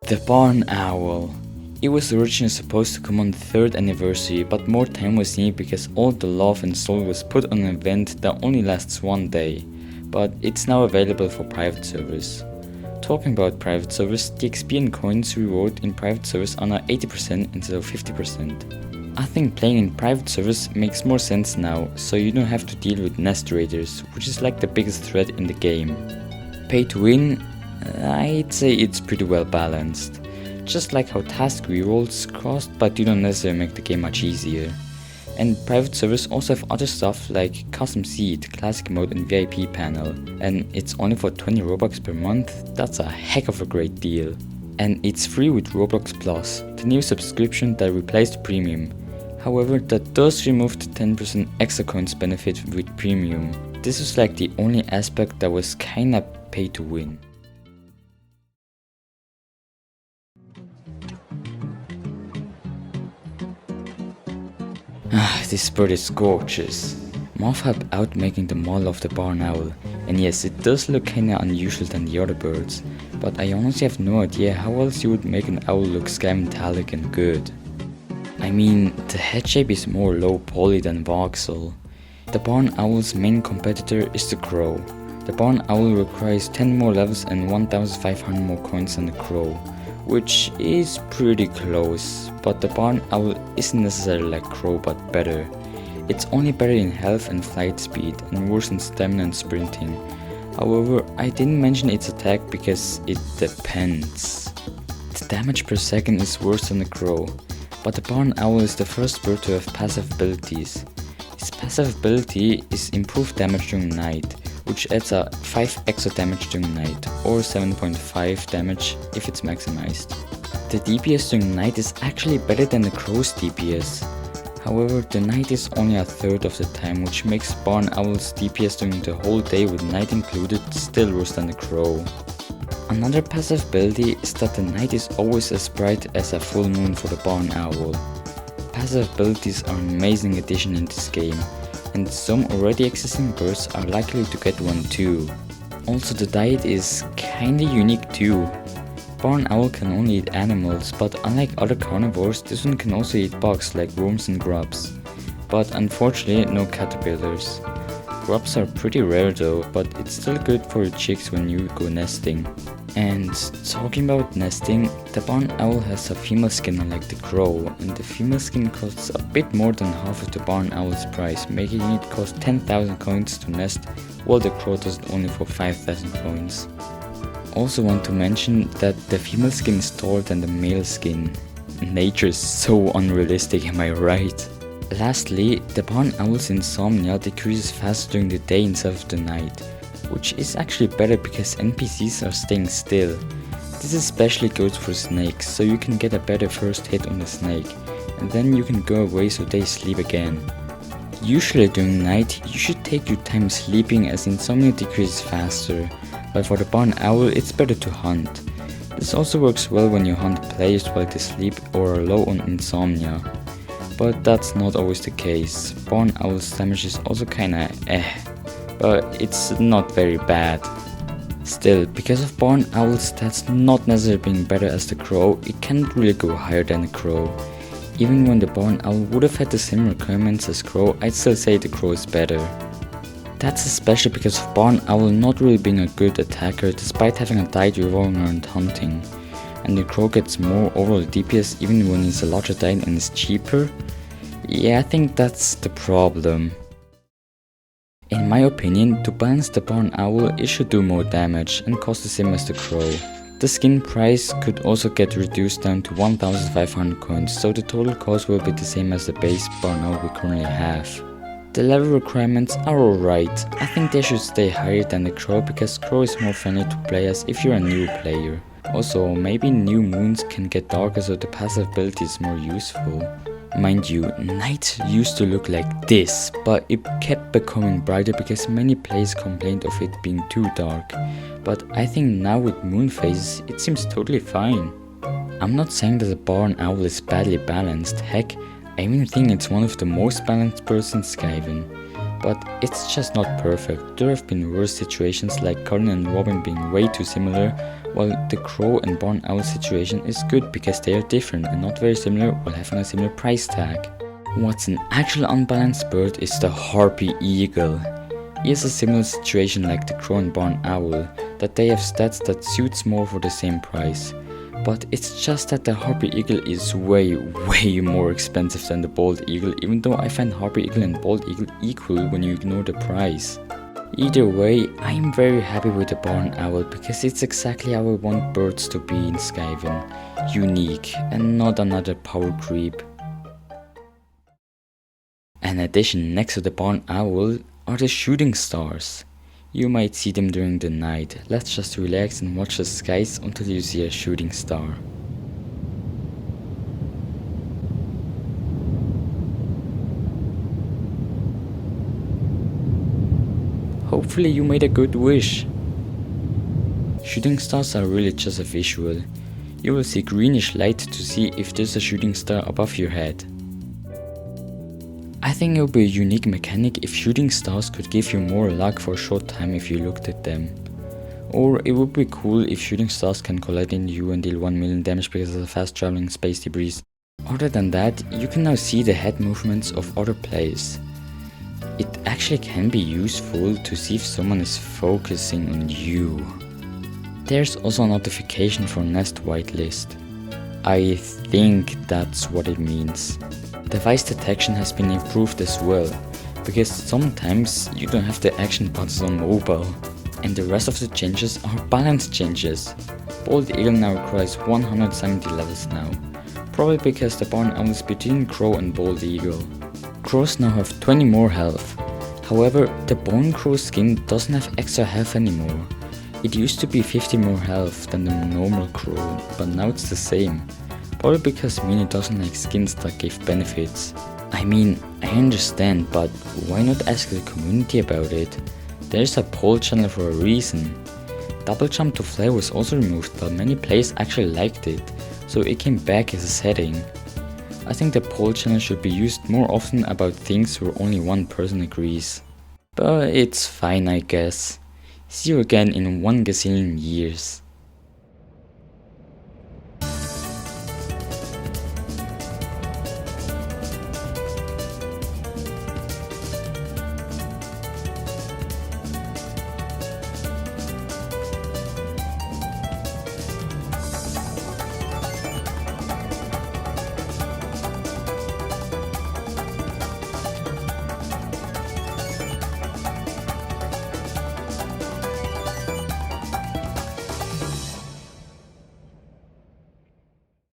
The Barn Owl. It was originally supposed to come on the 3rd anniversary, but more time was needed because all the love and soul was put on an event that only lasts one day, but it's now available for private service. Talking about private service, the XP and coins reward in private service are now 80% instead of 50%. I think playing in private service makes more sense now, so you don't have to deal with nest raiders, which is like the biggest threat in the game. Pay to win? I'd say it's pretty well balanced. Just like how task rerolls cost but do not necessarily make the game much easier. And private servers also have other stuff like custom seed, classic mode and VIP panel, and it's only for 20 Robux per month. That's a heck of a great deal. And it's free with Roblox Plus, the new subscription that replaced Premium. However, that does remove the 10% extra coins benefit with Premium. This was like the only aspect that was kinda pay to win. This bird is gorgeous. Moth have out making the model of the barn owl, and yes, it does look kinda unusual than the other birds, but I honestly have no idea how else you would make an owl look sky metallic and good. I mean, the head shape is more low poly than voxel. The barn owl's main competitor is the crow. The barn owl requires 10 more levels and 1500 more coins than the crow, which is pretty close, but the barn owl isn't necessarily like crow but better. It's only better in health and flight speed and worse in stamina and sprinting. However, I didn't mention its attack because it depends. The damage per second is worse than the crow, but the barn owl is the first bird to have passive abilities. His passive ability is improved damage during night, which adds a 5 extra damage during night, or 7.5 damage if it's maximized. The DPS during night is actually better than the crow's DPS. However, the night is only a third of the time, which makes barn owl's DPS during the whole day with night included still worse than the crow. Another passive ability is that the night is always as bright as a full moon for the barn owl. Passive abilities are an amazing addition in this game, and some already existing birds are likely to get one too. Also, the diet is kinda unique too. Barn owl can only eat animals, but unlike other carnivores, this one can also eat bugs like worms and grubs. But unfortunately, no caterpillars. Grubs are pretty rare though, but it's still good for your chicks when you go nesting. And talking about nesting, the barn owl has a female skin unlike the crow, and the female skin costs a bit more than half of the barn owl's price, making it cost 10,000 coins to nest, while the crow does it only for 5,000 coins. Also want to mention that the female skin is taller than the male skin. Nature is so unrealistic, am I right? Lastly, the barn owl's insomnia decreases faster during the day instead of the night, which is actually better because NPCs are staying still. This especially goes for snakes, so you can get a better first hit on the snake, and then you can go away so they sleep again. Usually during night, you should take your time sleeping as insomnia decreases faster, but for the barn owl it's better to hunt. This also works well when you hunt players while they sleep or are low on insomnia. But that's not always the case. Barn owl's damage is also kinda but it's not very bad. Still, because of barn owl's stats not necessarily being better as the crow, it can't really go higher than the crow. Even when the barn owl would have had the same requirements as crow, I'd still say the crow is better. That's especially because of barn owl not really being a good attacker despite having a diet revolving around hunting. And the crow gets more overall DPS even when it's a larger diet and is cheaper. Yeah, I think that's the problem. In my opinion, to balance the barn owl, it should do more damage and cost the same as the crow. The skin price could also get reduced down to 1500 coins, so the total cost will be the same as the base barn owl we currently have. The level requirements are alright. I think they should stay higher than the crow because crow is more friendly to play as if you're a new player. Also, maybe new moons can get darker so the passive ability is more useful. Mind you, night used to look like this, but it kept becoming brighter because many players complained of it being too dark. But I think now with moon phases, it seems totally fine. I'm not saying that the barn owl is badly balanced, heck, I even think it's one of the most balanced birds in Skyven. but it's just not perfect. There have been worse situations like Corin and Robin being way too similar, while the crow and barn owl situation is good because they are different and not very similar while having a similar price tag. What's an actual unbalanced bird is the harpy eagle. He has a similar situation like the crow and barn owl, that they have stats that suits more for the same price. But it's just that the harpy eagle is way more expensive than the bald eagle, even though I find harpy eagle and bald eagle equal when you ignore the price. Either way, I'm very happy with the barn owl because it's exactly how I want birds to be in Skyven. Unique and not another power creep. In addition, next to the barn owl are the shooting stars. You might see them during the night. Let's just relax and watch the skies until you see a shooting star. Hopefully you made a good wish. Shooting stars are really just a visual. You will see greenish light to see if there's a shooting star above your head. I think it would be a unique mechanic if shooting stars could give you more luck for a short time if you looked at them. Or it would be cool if shooting stars can collide into you and deal 1 million damage because of the fast traveling space debris. Other than that, you can now see the head movements of other players. It actually can be useful to see if someone is focusing on you. There's also a notification for Nest Whitelist. I think that's what it means. Device detection has been improved as well, because sometimes you don't have the action buttons on mobile, and the rest of the changes are balance changes. Bald Eagle now requires 170 levels now, probably because the barn owl is between Crow and Bald Eagle. Crows now have 20 more health, however the Bone Crow skin doesn't have extra health anymore. It used to be 50 more health than the normal Crow, but now it's the same. Probably because Mini doesn't like skins that give benefits. I mean, I understand, but why not ask the community about it? There's a poll channel for a reason. Double jump to fly was also removed, but many players actually liked it, so it came back as a setting. I think the poll channel should be used more often about things where only one person agrees. But it's fine, I guess. See you again in 1 gazillion years.